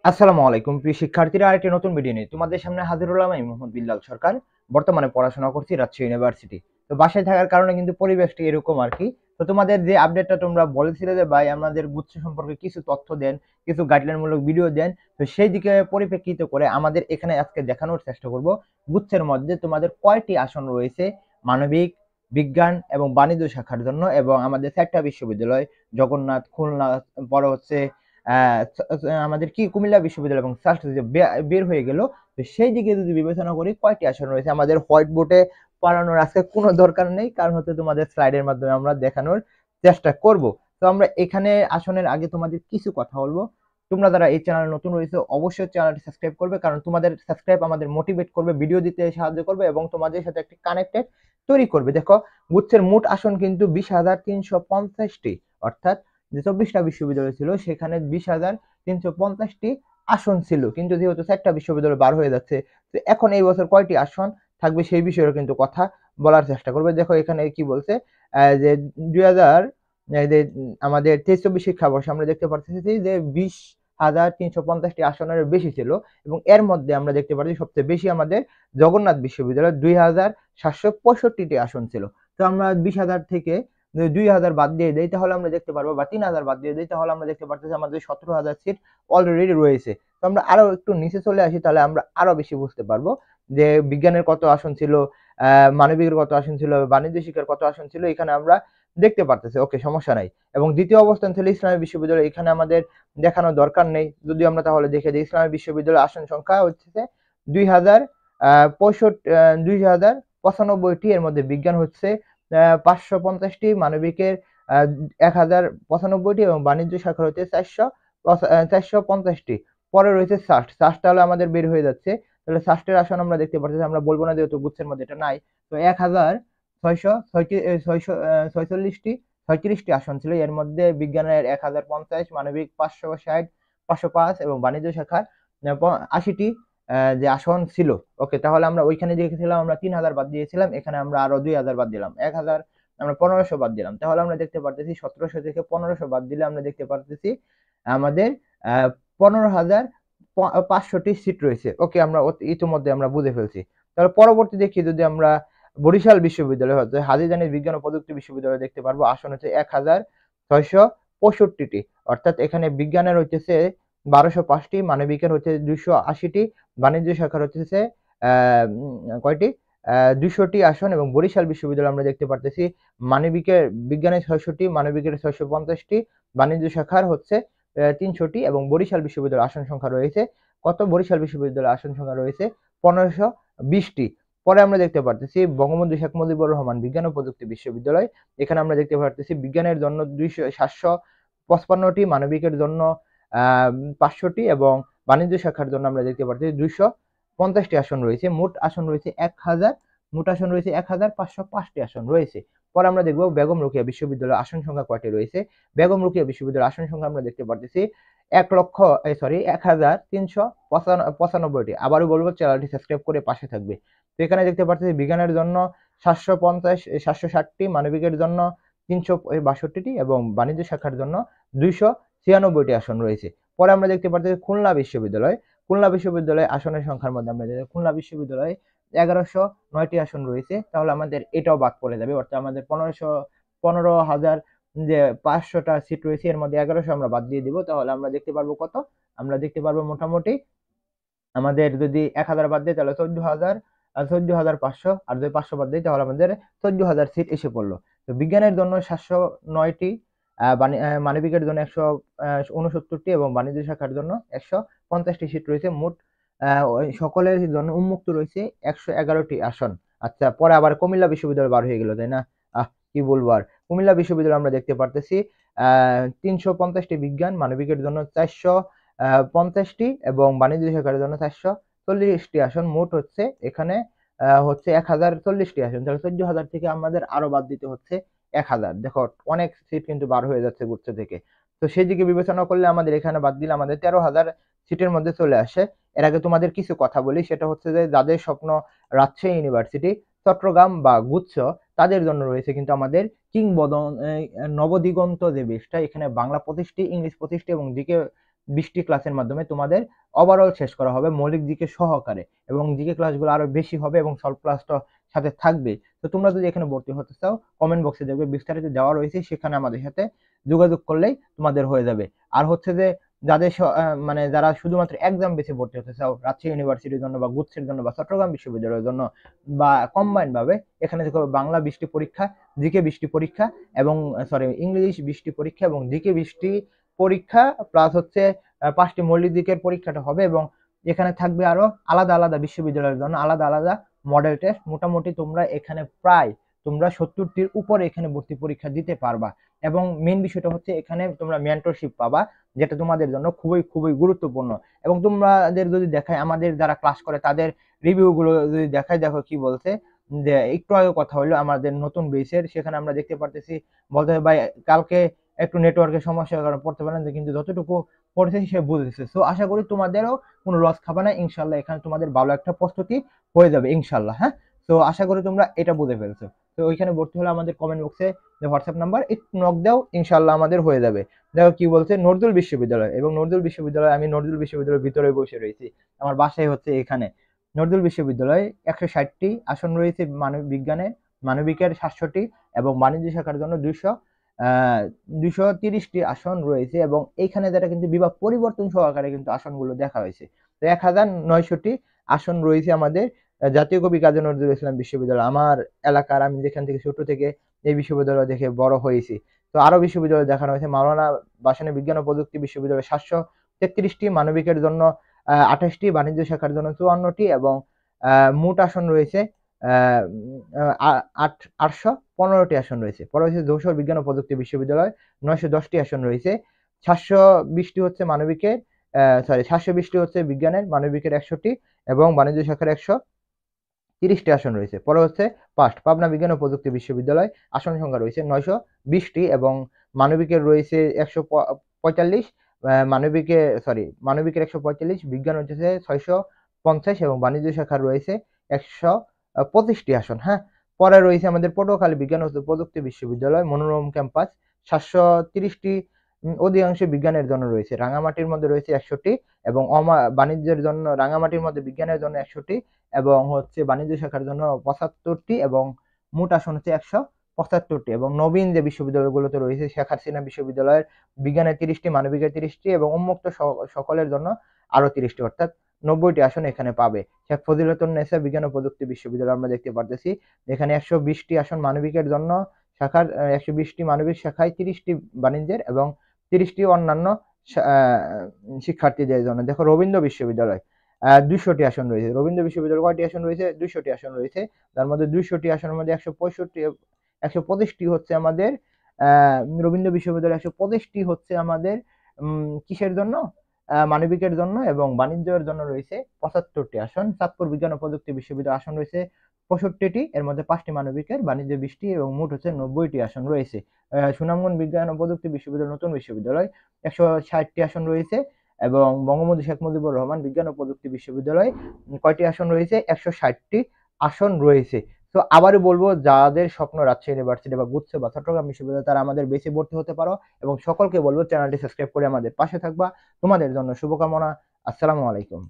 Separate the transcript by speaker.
Speaker 1: আসসালামু আলাইকুম প্রিয় শিক্ষার্থীরা, আরেকটি নতুন ভিডিও নিয়ে তোমাদের সামনে হাজির হলাম। আমি মোহাম্মদ বিল্লাল সরকার। বর্তমানে পড়াশোনা করছি রাজশাহী ইউনিভার্সিটি। তো বাসায় থাকার কারণে কিন্তু পরিবেশটি এরকম আর কি। তো তোমাদের যে আপডেটটা তোমরা বলেছিলে যে ভাই আমাদের গুচ্ছ সম্পর্কে কিছু তথ্য দেন, কিছু গাইডলাইন মূলক ভিডিও দেন, তো সেই দিকে পরিপ্রেক্ষিত করে আমাদের এখানে আজকে দেখানোর চেষ্টা করব গুচ্ছের মধ্যে তোমাদের কয়টি আসন রয়েছে মানবিক, বিজ্ঞান এবং বাণিজ্য শাখার জন্য, এবং আমাদের চারটা বিশ্ববিদ্যালয় জগন্নাথ, খুলনা, পরে হচ্ছে আমাদের কি কুমিল্লা বিশ্ববিদ্যালয় এবং সাস্ট যে বের হয়ে গেল। তো সেই দিকে যদি বিবেচনা করি কয়টি আসন রয়েছে, আমাদের হোয়াইট বোর্ডে পড়ানোর আজকে কোনো দরকার নেই, কারণ হচ্ছে তোমাদের স্লাইডের মাধ্যমে আমরা দেখানোর চেষ্টা করব। তো আমরা এখানে আসনের আগে তোমাদের কিছু কথা বলবো। তোমরা যারা এই চ্যানেলে নতুন রয়েছে অবশ্যই চ্যানেলটি সাবস্ক্রাইব করবে, কারণ তোমাদের সাবস্ক্রাইব আমাদের মোটিভেট করবে, ভিডিও দিতে সাহায্য করবে এবং তোমাদের সাথে একটি কানেক্টেড তৈরি করবে। দেখো, গুচ্ছের মোট আসন কিন্তু 20,350টি, অর্থাৎ যে 24টা বিশ্ববিদ্যালয় ছিল সেখানে 20,350টি আসন ছিল, কিন্তু যেহেতু 4টা বিশ্ববিদ্যালয় বার হয়ে যাচ্ছে, তো এখন এই বছর কয়টি আসন থাকবে সেই বিষয়ে কিন্তু কথা বলার চেষ্টা করবে। দেখো এখানে কি বলছে, যে 2000 যে আমাদের 23-24 শিক্ষাবর্ষে আমরা দেখতে পাচ্ছি যে 20,350টি আসনের বেশি ছিল, এবং এর মধ্যে আমরা দেখতে পাচ্ছি সবচেয়ে বেশি আমাদের জগন্নাথ বিশ্ববিদ্যালয় 2,765টি আসন ছিল। তো আমরা 20,000 থেকে 2,000 বাদ দিয়ে দেই তাহলে আমরা দেখতে পারবো, বা 3,000 বাদ দিয়ে দেই তাহলে আমরা দেখতে পারতেছি আমাদের 17,000 সিট অলরেডি রয়েছে। তো আমরা আরো একটু নিচে চলে আসি, তাহলে আমরা আরো বেশি বুঝতে পারবো যে বিজ্ঞানের কত আসন ছিল, মানবিকের কত আসন ছিল, বাণিজ্য শিক্ষার কত আসন ছিল, এখানে আমরা দেখতে পারতেছি। ওকে, সমস্যা নাই। এবং দ্বিতীয় অবস্থান ছিল ইসলামী বিশ্ববিদ্যালয়, এখানে আমাদের দেখানোর দরকার নেই। যদি আমরা তাহলে দেখে দিই, ইসলামী বিশ্ববিদ্যালয়ের আসন সংখ্যা হচ্ছে 2,95টি, এর মধ্যে বিজ্ঞান হচ্ছে 550টি, মানবিকের 1,095টি এবং বাণিজ্য শাখার হচ্ছে 450টি। পরে রয়েছে সাস্ট, সাস্ট তাহলে আমাদের বের হয়ে যাচ্ছে। তাহলে সাস্টের আসন আমরা দেখতে পাচ্ছি, আমরা বলবো না যেহেতু গুচ্ছের মধ্যে এটা নাই। তো 1,646টি 36টি আসন ছিল, এর মধ্যে বিজ্ঞানের 1,050, মানবিক 560, 505 এবং বাণিজ্য শাখার 80টি যে আসন ছিল। ওকে, তাহলে আমরা ওইখানে দেখেছিলাম আমরা 3,000 বাদ দিয়েছিলাম, এখানে আমরা আরো 2,000 বাদ দিলাম, 1,000 আমরা 1500 বাদ দিলাম, তাহলে আমরা দেখতে পারতেছি 1700 থেকে 1500 বাদ দিলে আমরা দেখতে পারতেছি আমাদের 15,500টি সিট রয়েছে। ওকে, আমরা ইতিমধ্যে আমরা বুঝে ফেলছি। তাহলে পরবর্তী দেখি, যদি আমরা বরিশাল বিশ্ববিদ্যালয় হচ্ছে হাজী জানিস বিজ্ঞান ও প্রযুক্তি বিশ্ববিদ্যালয় দেখতে পারবো, আসন হচ্ছে 1,665টি, অর্থাৎ এখানে বিজ্ঞানের হচ্ছে 1205টি, মানবিকের হচ্ছে 280টি, বাণিজ্য শাখার হচ্ছে কয়টি 200টি আসন, এবং বরিশাল বিশ্ববিদ্যালয় আমরা দেখতে পারতেছি মানবিকের বিজ্ঞানের 600টি, মানবিকের 650টি, বাণিজ্য শাখার হচ্ছে 300টি, এবং বরিশাল বিশ্ববিদ্যালয়ের আসন সংখ্যা রয়েছে কত, বরিশাল বিশ্ববিদ্যালয়ের আসন সংখ্যা রয়েছে 1520টি। পরে আমরা দেখতে পারতেছি বঙ্গবন্ধু শেখ মুজিবুর রহমান বিজ্ঞান ও প্রযুক্তি বিশ্ববিদ্যালয়, এখানে আমরা দেখতে পারতেছি বিজ্ঞানের জন্য 755টি, মানবিকের জন্য 500টি এবং বাণিজ্য শাখার জন্য আমরা দেখতে পাচ্ছি 250টি আসন রয়েছে। মোট আসন রয়েছে 1,000, মোট আসন রয়েছে 1,505টি আসন রয়েছে। পরে আমরা দেখব বেগম রোকেয়া বিশ্ববিদ্যালয়ের আসন সংখ্যা কয়টি রয়েছে। বেগম রোকেয়া বিশ্ববিদ্যালয়ের আসন সংখ্যা আমরা দেখতে পারতেছি 1,395টি। আবারও বলবো, চ্যানেলটি সাবস্ক্রাইব করে পাশে থাকবে। তো এখানে দেখতে পারতেছি বিজ্ঞানের জন্য 760টি, মানবিকের জন্য 362টি এবং বাণিজ্য শাখার জন্য 296টি আসন রয়েছে। পরে আমরা দেখতে পারতেছি খুলনা বিশ্ববিদ্যালয়, খুলনা বিশ্ববিদ্যালয় আসনের সংখ্যার মধ্যে আমরা দেখি খুলনা বিশ্ববিদ্যালয়ে 1,109টি আসন রয়েছে, তাহলে আমাদের এটাও বাদ পড়ে যাবে, অর্থাৎ আমাদের 15,000 যে 500টা সিট রয়েছে এর মধ্যে 1,100 আমরা বাদ দিয়ে দিব, তাহলে আমরা দেখতে পারবো কত, আমরা দেখতে পারবো মোটামুটি আমাদের যদি 1,000 বাদ দেয় তাহলে 14,000, 14,500, আর যদি 500 বাদ দেয় তাহলে আমাদের 14,000 সিট এসে পড়লো। তো বিজ্ঞানের জন্য 709টি, মানবিকের জন্য 169টি এবং বাণিজ্য শাখার জন্য 150টি সিট রয়েছে। মোট সকলের জন্য উন্মুক্ত রয়েছে 111টি আসন। আচ্ছা, পরে আবার কুমিল্লা বিশ্ববিদ্যালয় বার হয়ে গেল, তাই না? কি বলবো আর। কুমিল্লা বিশ্ববিদ্যালয় আমরা দেখতে পারতেছি 350টি বিজ্ঞান, মানবিকের জন্য 450টি এবং বাণিজ্য শাখার জন্য 440টি আসন। মোট হচ্ছে এখানে হচ্ছে 1,040টি আসন, তাহলে 14,000 থেকে আমাদের আরো বাদ দিতে হচ্ছে 1,000। দেখো অনেক সিট কিন্তু বার হয়ে যাচ্ছে গুচ্ছ থেকে। তো সেই দিকে বিবেচনা করলে আমাদের এখানে বাদ দিলে আমাদের 13,000 সিটের মধ্যে চলে আসে। এর আগে তোমাদের কিছু কথা বলি, সেটা হচ্ছে যে যাদের স্বপ্ন রাজশাহী ইউনিভার্সিটি, চট্টগ্রাম বা গুচ্ছ, তাদের জন্য রয়েছে কিন্তু আমাদের নবদিগন্ত যে বেসটা, এখানে বাংলা 25টি, ইংলিশ 25টি এবং 20টি ক্লাসের মাধ্যমে তোমাদের ওভারঅল শেষ করা হবে মৌলিক জিকে সহকারে, এবং জিকে ক্লাসগুলো আরো বেশি হবে এবং সলভ ক্লাসটা সাথে থাকবে। তো তোমরা যদি এখানে ভর্তি হতে চাও কমেন্ট বক্সে দেখবে বিস্তারিত দেওয়া রয়েছে, সেখানে আমাদের সাথে যোগাযোগ করলেই তোমাদের হয়ে যাবে। আর হচ্ছে যে যাদের মানে যারা শুধুমাত্র এক্সাম বেসে ভর্তি হতে চাও রাজশাহী ইউনিভার্সিটির জন্য বা গুচ্ছের জন্য বা চট্টগ্রাম বিশ্ববিদ্যালয়ের জন্য বা কম্বাইন্ড ভাবে, এখানে দেখো বাংলা 20টি পরীক্ষা, জিকে 20টি পরীক্ষা এবং ইংলিশ 20টি পরীক্ষা এবং জিকে 20টি পরীক্ষা প্লাস হচ্ছে 5টি মৌলিক দিকের পরীক্ষাটা হবে, এবং এখানে থাকবে আরো আলাদা আলাদা বিশ্ববিদ্যালয়ের জন্য আলাদা আলাদা মডেল টেস্ট। মোটামুটি তোমরা এখানে প্রায় 70টির উপরে এখানে ভর্তি পরীক্ষা দিতে পারবা, এবং মেন বিষয়টা হচ্ছে এখানে তোমরা মেন্টরশিপ পাবা, যেটা তোমাদের জন্য খুবই খুবই গুরুত্বপূর্ণ। এবং তোমাদের যদি দেখায় আমাদের যারা ক্লাস করে তাদের রিভিউ গুলো যদি দেখায়, দেখো কি বলছে যে একটু আগে কথা হলো আমাদের নতুন বেসের, সেখানে আমরা দেখতে পারতেছি বলতে ভাই কালকে একটু নেটওয়ার্কের সমস্যার কারণে পড়তে পারেন, কিন্তু যতটুকু পড়েছে সে বুঝেছে। সো আশা করি তোমাদেরও কোনো লস খাবে না ইনশাল্লাহ, এখানে তোমাদের ভালো একটা প্রস্তুতি হয়ে যাবে ইনশাল্লাহ। হ্যাঁ, তো আশা করি তোমরা এটা বুঝে ফেলছো। তো ওইখানে ভর্তি হলে আমাদের কমেন্ট বক্সে যে হোয়াটসঅ্যাপ নাম্বার একটু নক দাও, ইনশাল্লাহ আমাদের হয়ে যাবে। দেখো কি বলছে নজরুল বিশ্ববিদ্যালয়, এবং নজরুল বিশ্ববিদ্যালয় আমি নজরুল বিশ্ববিদ্যালয়ের ভিতরে বসে রয়েছি, আমার বাসায় হচ্ছে এখানে। নজরুল বিশ্ববিদ্যালয়ে 160টি আসন রয়েছে মানবিক বিজ্ঞানে, মানবিকের 700টি এবং বাণিজ্য শাখার জন্য 230টি আসন রয়েছে, এবং এইখানে যেটা কিন্তু বিভাগ পরিবর্তন সহকারে কিন্তু আসনগুলো দেখা হয়েছে। তো 1900টি আসন রয়েছে আমাদের জাতীয় কবি কাজী নজরুল ইসলাম বিশ্ববিদ্যালয়। আমার এলাকার, আমি যেখান থেকে ছোট থেকে এই বিশ্ববিদ্যালয় দেখে বড় হয়েছি। তো আরো বিশ্ববিদ্যালয় দেখানো হয়েছে, মাওলানা ভাসানী বিজ্ঞান ও প্রযুক্তি বিশ্ববিদ্যালয় 733টি, মানবিকের জন্য 28টি, বাণিজ্য শাখার জন্য 54টি, এবং মোট আসন রয়েছে 815টি আসন রয়েছে। পরে হচ্ছে যশোর বিজ্ঞান ও প্রযুক্তি বিশ্ববিদ্যালয় 910টি আসন রয়েছে, 720টি হচ্ছে মানবিকের, 720টি হচ্ছে বিজ্ঞানের, মানবিকের 100টি এবং বাণিজ্য শাখার 130টি আসন রয়েছে। পরে হচ্ছে পাবনা বিজ্ঞান ও প্রযুক্তি বিশ্ববিদ্যালয়, আসন সংখ্যা রয়েছে 920টি এবং মানবিকের রয়েছে 145, মানবিকের 145, বিজ্ঞান হচ্ছে 650 এবং বাণিজ্য শাখার রয়েছে 125টি আসন। হ্যাঁ, পরে রয়েছে আমাদের পটুয়াখালী বিজ্ঞান ও প্রযুক্তি বিশ্ববিদ্যালয়, মনোরম ক্যাম্পাস 730টি, অধিকাংশ বিজ্ঞানের জন্য রয়েছে। রাঙামাটির মধ্যে রয়েছে 100টি এবং বাণিজ্যের জন্য রাঙামাটির মধ্যে বিজ্ঞানের জন্য 100টি এবং হচ্ছে বাণিজ্য শাখার জন্য 75টি, এবং মোট আসন হচ্ছে 175টি। এবং নবীন যে বিশ্ববিদ্যালয়গুলোতে রয়েছে শেখ হাসিনা বিশ্ববিদ্যালয়ের বিজ্ঞানের 30টি, মানবিকের 30টি এবং উন্মুক্ত সকলের জন্য আরো 30টি, অর্থাৎ 90টি আসন এখানে পাবে। শেখ ফজিলাতুন্নেসা বিজ্ঞান ও প্রযুক্তি বিশ্ববিদ্যালয় আমরা দেখতে পারতেছি এখানে 120টি আসন মানবিকের জন্য শাখার, 120টি মানবিক শাখায়, 30টি বাণিজ্যের এবং 30টি অন্যান্য শিক্ষার্থীদের জন্য। দেখো রবীন্দ্র বিশ্ববিদ্যালয় 200টি আসন রয়েছে। রবীন্দ্র বিশ্ববিদ্যালয় কয়টি আসন রয়েছে? 200টি আসন রয়েছে। তার মধ্যে 200টি আসনের মধ্যে 125টি হচ্ছে আমাদের রবীন্দ্র বিশ্ববিদ্যালয়, 125টি হচ্ছে আমাদের কিসের জন্য? মানবিকের জন্য, এবং বাণিজ্যের জন্য রয়েছে 75টি আসন। চাঁদপুর বিজ্ঞান ও প্রযুক্তি বিশ্ববিদ্যালয় আসন রয়েছে 65টি, এর মধ্যে 5টি মানবিকের, বাণিজ্য 20টি এবং মোট হচ্ছে 90টি আসন রয়েছে। সুনামগঞ্জ বিজ্ঞান ও প্রযুক্তি বিশ্ববিদ্যালয় নতুন বিশ্ববিদ্যালয় 160টি আসন রয়েছে, এবং বঙ্গবন্ধু শেখ মুজিবুর রহমান বিজ্ঞান ও প্রযুক্তি বিশ্ববিদ্যালয় কয়টি আসন রয়েছে? 160টি আসন রয়েছে। তো আবারও বলবো, যাদের স্বপ্ন রাজশাহী ইউনিভার্সিটি বা গুচ্ছ বা চট্টগ্রাম বিশ্ববিদ্যালয়, তারা আমাদের বেশি ভর্তি হতে পারো, এবং সকলকে বলবো চ্যানেলটি সাবস্ক্রাইব করে আমাদের পাশে থাকবা। তোমাদের জন্য শুভকামনা। আসসালামু আলাইকুম।